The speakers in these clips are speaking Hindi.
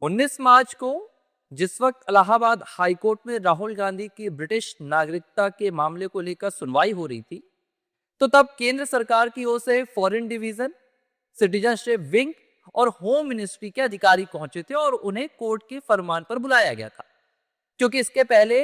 19 मार्च को जिस वक्त इलाहाबाद हाईकोर्ट में राहुल गांधी की ब्रिटिश नागरिकता के मामले को लेकर सुनवाई हो रही थी, तो तब केंद्र सरकार की ओर से फॉरेन डिवीजन, सिटीजनशिप विंग और होम मिनिस्ट्री के अधिकारी पहुंचे थे और उन्हें कोर्ट के फरमान पर बुलाया गया था। क्योंकि इसके पहले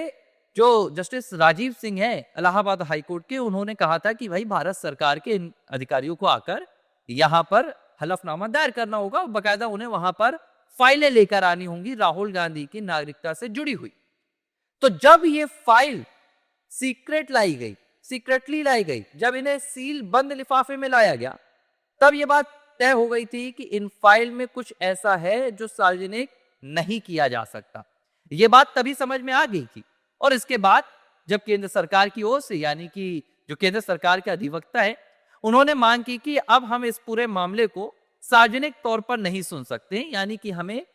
जो जस्टिस राजीव सिंह हैं इलाहाबाद हाईकोर्ट के, उन्होंने कहा था कि भाई भारत सरकार के इन अधिकारियों को आकर यहाँ पर हलफनामा दायर करना होगा और बकायदा उन्हें वहां पर फाइलें लेकर आनी होंगी राहुल गांधी की नागरिकता से जुड़ी हुई। तो जब ये फाइल सीक्रेटली लाई गई, जब इन्हें सील बंद लिफाफे में लाया गया, तब ये बात तय हो गई थी कि इन फाइल में कुछ ऐसा है जो सार्वजनिक नहीं किया जा सकता। ये बात तभी समझ में आ गई थी। और इसके बाद जब केंद्र सरकार की ओर से, यानी कि जो केंद्र सरकार के अधिवक्ता है, उन्होंने मांग की कि अब हम इस पूरे मामले को सार्वजनिक तौर पर नहीं सुन सकते, यानी कि हमें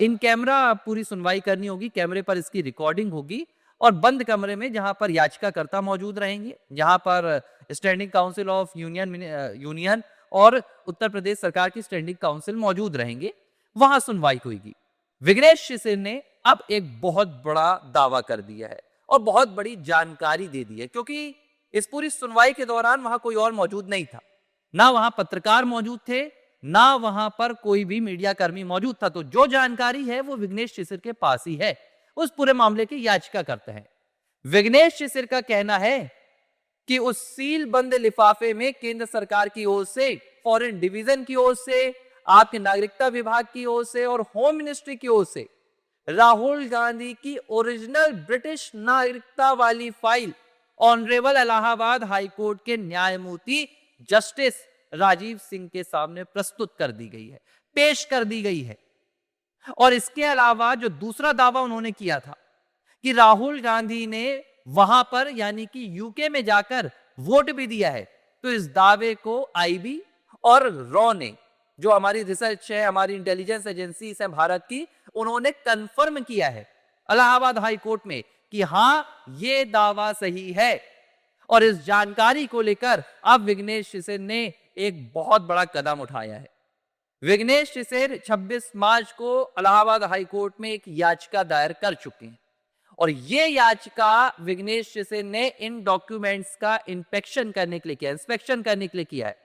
इन कैमरा पूरी सुनवाई करनी होगी, कैमरे पर इसकी रिकॉर्डिंग होगी और बंद कमरे में जहां पर याचिकाकर्ता मौजूद रहेंगे, जहां पर स्टैंडिंग काउंसिल ऑफ यूनियन और उत्तर प्रदेश सरकार की स्टैंडिंग काउंसिल मौजूद रहेंगे, वहां सुनवाई होगी। विघ्नेश शिशिर ने अब एक बहुत बड़ा दावा कर दिया है और बहुत बड़ी जानकारी दे दी है, क्योंकि इस पूरी सुनवाई के दौरान वहां कोई और मौजूद नहीं था, ना वहां पत्रकार मौजूद थे, ना वहां पर कोई भी मीडिया कर्मी मौजूद था। तो जो जानकारी है वो विघ्नेश शिशिर के पास ही है, उस पूरे मामले की याचिका करते हैं। विघ्नेश शिशिर का कहना है कि उस सील बंद लिफाफे में केंद्र सरकार की ओर से, फॉरेन डिवीजन की ओर से, आपके नागरिकता विभाग की ओर से और होम मिनिस्ट्री की ओर से राहुल गांधी की ओरिजिनल ब्रिटिश नागरिकता वाली फाइल ऑनरेबल इलाहाबाद हाईकोर्ट के न्यायमूर्ति जस्टिस राजीव सिंह के सामने प्रस्तुत कर दी गई है, पेश कर दी गई है। और इसके अलावा जो दूसरा दावा उन्होंने किया था कि राहुल गांधी ने वहां पर, यानी कि यूके में जाकर वोट भी दिया है, तो इस दावे को आईबी और रॉ ने, जो हमारी रिसर्च है, हमारी इंटेलिजेंस एजेंसी है भारत की, उन्होंने कंफर्म किया है इलाहाबाद हाई कोर्ट में कि हां ये दावा सही है। और इस जानकारी को लेकर अब विघ्नेश शिशिर ने एक बहुत बड़ा कदम उठाया है। विघ्नेश शिशिर 26 मार्च को इलाहाबाद हाई कोर्ट में एक याचिका दायर कर चुके हैं और ये याचिका विघ्नेश शिशिर ने इन डॉक्यूमेंट्स का इंस्पेक्शन करने के लिए किया है।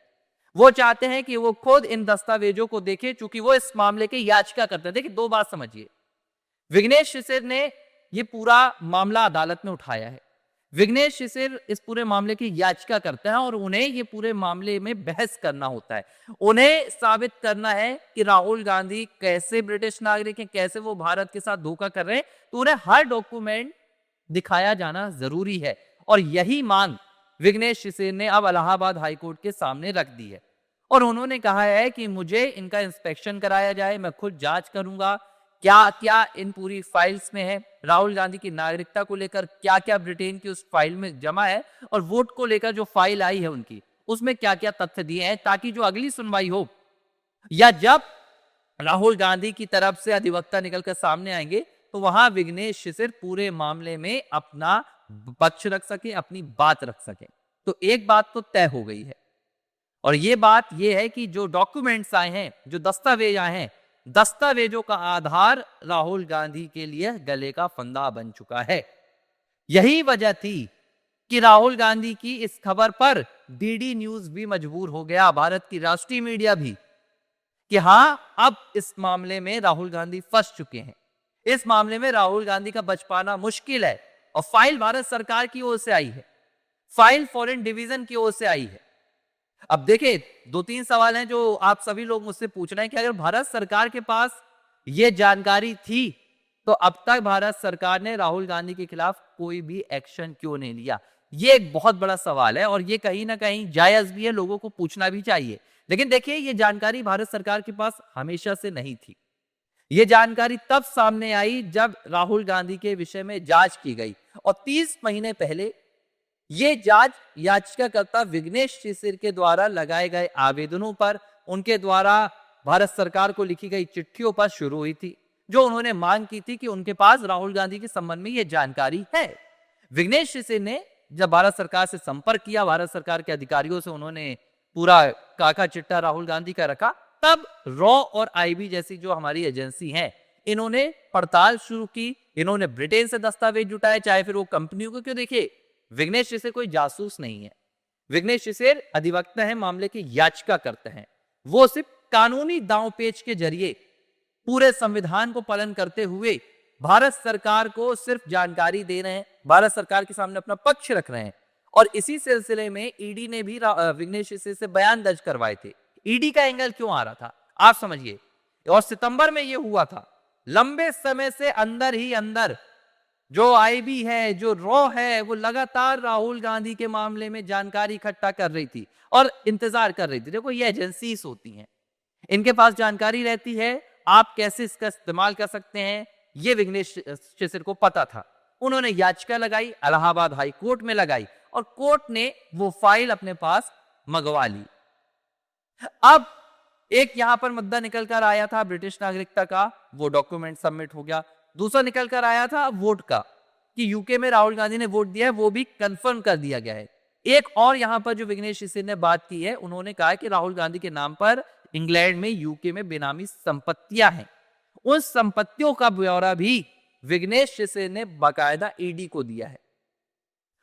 वो चाहते हैं कि वो खुद इन दस्तावेजों को देखें, चूंकि वो इस मामले की याचिका करते हैं। देखिए, दो बात समझिए, विघ्नेश शिशिर ने ये पूरा मामला अदालत में उठाया है। विघ्नेश शिशिर इस पूरे मामले की याचिका करते हैं और उन्हें ये पूरे मामले में बहस करना होता है। उन्हें साबित करना है कि राहुल गांधी कैसे ब्रिटिश नागरिक हैं, कैसे वो भारत के साथ धोखा कर रहे हैं, तो उन्हें हर डॉक्यूमेंट दिखाया जाना जरूरी है। और यही मांग विघ्नेश शिशिर ने अब इलाहाबाद हाईकोर्ट के सामने रख दी है और उन्होंने कहा है कि मुझे इनका इंस्पेक्शन कराया जाए, मैं खुद जांच करूंगा क्या क्या इन पूरी फाइल्स में है, राहुल गांधी की नागरिकता को लेकर क्या क्या ब्रिटेन की उस फाइल में जमा है और वोट को लेकर जो फाइल आई है उनकी, उसमें क्या क्या तथ्य दिए हैं, ताकि जो अगली सुनवाई हो या जब राहुल गांधी की तरफ से अधिवक्ता निकलकर सामने आएंगे, तो वहां विघ्नेश शिशिर पूरे मामले में अपना पक्ष रख सके, अपनी बात रख सके। तो एक बात तो तय हो गई है और ये बात ये है कि जो डॉक्यूमेंट्स आए हैं, जो दस्तावेज आए हैं, दस्तावेजों का आधार राहुल गांधी के लिए गले का फंदा बन चुका है। यही वजह थी कि राहुल गांधी की इस खबर पर डीडी न्यूज भी मजबूर हो गया, भारत की राष्ट्रीय मीडिया भी, कि हां अब इस मामले में राहुल गांधी फंस चुके हैं, इस मामले में राहुल गांधी का बच पाना मुश्किल है। और फाइल भारत सरकार की ओर से आई है, फाइल फॉरेन डिवीजन की ओर से आई है। अब देखिए, दो तीन सवाल हैं जो आप सभी लोग मुझसे पूछ रहे हैं कि अगर भारत सरकार के पास यह जानकारी थी तो अब तक भारत सरकार ने राहुल गांधी के खिलाफ कोई भी एक्शन क्यों नहीं लिया। यह एक बहुत बड़ा सवाल है और यह कहीं ना कहीं जायज भी है, लोगों को पूछना भी चाहिए। लेकिन देखिए, यह जानकारी भारत सरकार के पास हमेशा से नहीं थी। यह जानकारी तब सामने आई जब राहुल गांधी के विषय में जांच की गई और 30 महीने पहले ये जांच याचिकाकर्ता विघ्नेश शिशिर के द्वारा लगाए गए आवेदनों पर, उनके द्वारा भारत सरकार को लिखी गई चिट्ठियों पर शुरू हुई थी, जो उन्होंने मांग की थी कि उनके पास राहुल गांधी के संबंध में यह जानकारी है। विघ्नेश शिशिर ने जब भारत सरकार से संपर्क किया, भारत सरकार के अधिकारियों से उन्होंने पूरा काका चिट्टा राहुल गांधी का रखा, तब रॉ और आईबी जैसी जो हमारी एजेंसी है, इन्होंने पड़ताल शुरू की, इन्होंने ब्रिटेन से दस्तावेज जुटाए, चाहे फिर वो कंपनियों को। क्यों, देखिए विघ्नेश शिशिर कोई जासूस नहीं है। विघ्नेश शिशिर अधिवक्ता है, मामले की याचिका करते हैं। वो सिर्फ कानूनी दांवपेच के जरिए पूरे संविधान को पालन करते हुए भारत सरकार को सिर्फ जानकारी दे रहे हैं, भारत सरकार के सामने अपना पक्ष रख रहे हैं। और इसी सिलसिले में ईडी ने भी विघ्नेश शिशिर से बयान दर्ज करवाए थे। ईडी का एंगल क्यों आ रहा था आप समझिए। और सितंबर में यह हुआ था, लंबे समय से अंदर ही अंदर जो आईबी है, जो रॉ है, वो लगातार राहुल गांधी के मामले में जानकारी इकट्ठा कर रही थी और इंतजार कर रही थी। देखो ये एजेंसीज होती हैं, इनके पास जानकारी रहती है, आप कैसे इसका इस्तेमाल कर सकते हैं, ये विघ्नेश शिशिर को पता था। उन्होंने याचिका लगाई, इलाहाबाद हाई कोर्ट में लगाई और कोर्ट ने वो फाइल अपने पास मंगवा ली। अब एक यहां पर मुद्दा निकल कर आया था ब्रिटिश नागरिकता का, वो डॉक्यूमेंट सबमिट हो गया। दूसरा निकल कर आया था वोट का, कि यूके में राहुल गांधी ने वोट दिया है, वो भी कंफर्म कर दिया गया है। एक और यहां पर जो विघ्नेश शिशिर ने बात की है, उन्होंने कहा कि राहुल गांधी के नाम पर इंग्लैंड में, यूके में बेनामी संपत्तियां हैं। उन संपत्तियों का ब्यौरा भी विघ्नेश शिशिर ने बाकायदा ईडी को दिया है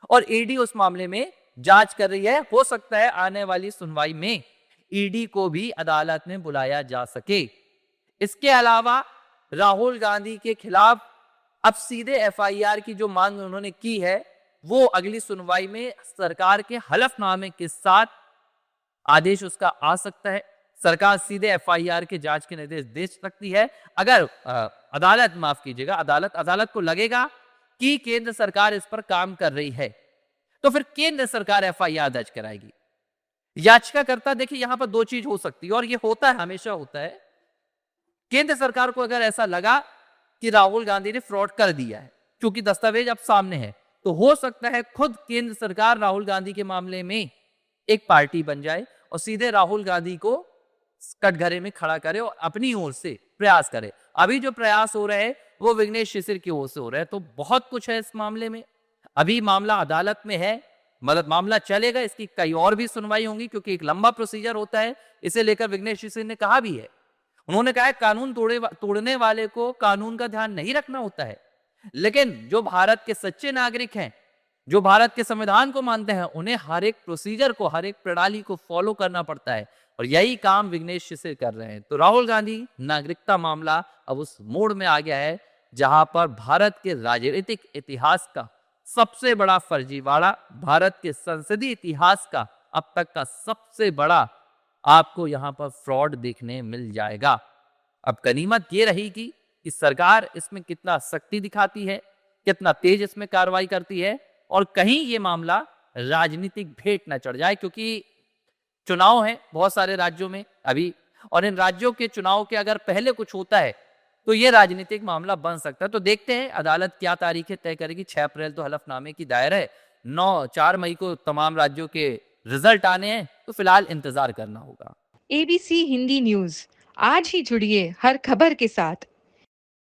और ईडी उस मामले में जांच कर रही है। हो सकता है आने वाली सुनवाई में ईडी को भी अदालत में बुलाया जा सके। इसके अलावा राहुल गांधी के खिलाफ अब सीधे एफआईआर की जो मांग उन्होंने की है, वो अगली सुनवाई में सरकार के हलफनामे के साथ आदेश उसका आ सकता है। सरकार सीधे एफआईआर के जांच के निर्देश दे सकती है। अगर अदालत, माफ कीजिएगा, अदालत को लगेगा कि केंद्र सरकार इस पर काम कर रही है, तो फिर केंद्र सरकार एफआईआर दर्ज कराएगी। याचिकाकर्ता, देखिए यहां पर दो चीज हो सकती है और ये होता है, हमेशा होता है। केंद्र सरकार को अगर ऐसा लगा कि राहुल गांधी ने फ्रॉड कर दिया है, क्योंकि दस्तावेज अब सामने है, तो हो सकता है खुद केंद्र सरकार राहुल गांधी के मामले में एक पार्टी बन जाए और सीधे राहुल गांधी को कटघरे में खड़ा करे और अपनी ओर से प्रयास करे। अभी जो प्रयास हो रहे हैं वो विघ्नेश शिशिर की ओर से हो रहे हैं। तो बहुत कुछ है इस मामले में। अभी मामला अदालत में है, मतलब मामला चलेगा, इसकी कई और भी सुनवाई होंगी, क्योंकि एक लंबा प्रोसीजर होता है। इसे लेकर विघ्नेश शिशिर ने कहा भी है, उन्होंने कहा है कानून तोड़ने वाले को कानून का ध्यान नहीं रखना होता है, लेकिन जो भारत के सच्चे नागरिक हैं, जो भारत के संविधान को मानते हैं, उन्हें हर एक प्रोसीजर को, हर एक प्रणाली को फॉलो करना पड़ता है और यही काम विघ्नेश शिशिर कर रहे हैं। तो राहुल गांधी नागरिकता मामला अब उस मोड़ में आ गया है जहां पर भारत के राजनीतिक इतिहास का सबसे बड़ा फर्जीवाड़ा, भारत के संसदीय इतिहास का अब तक का सबसे बड़ा आपको यहां पर फ्रॉड देखने मिल जाएगा। अब गनीमत ये रहेगी कि सरकार इसमें कितना सख्ती दिखाती है, कितना तेज इसमें कार्रवाई करती है और कहीं ये मामला राजनीतिक भेंट न चढ़ जाए, क्योंकि चुनाव है बहुत सारे राज्यों में अभी, और इन राज्यों के चुनाव के अगर पहले कुछ होता है तो ये राजनीतिक मामला बन सकता है। तो देखते हैं अदालत क्या तारीखें तय करेगी। 6 अप्रैल तो हलफनामे की दायर है, 4 मई को तमाम राज्यों के रिजल्ट आने हैं, तो फिलहाल इंतजार करना होगा। एबीसी हिंदी न्यूज, आज ही जुड़िए हर खबर के साथ।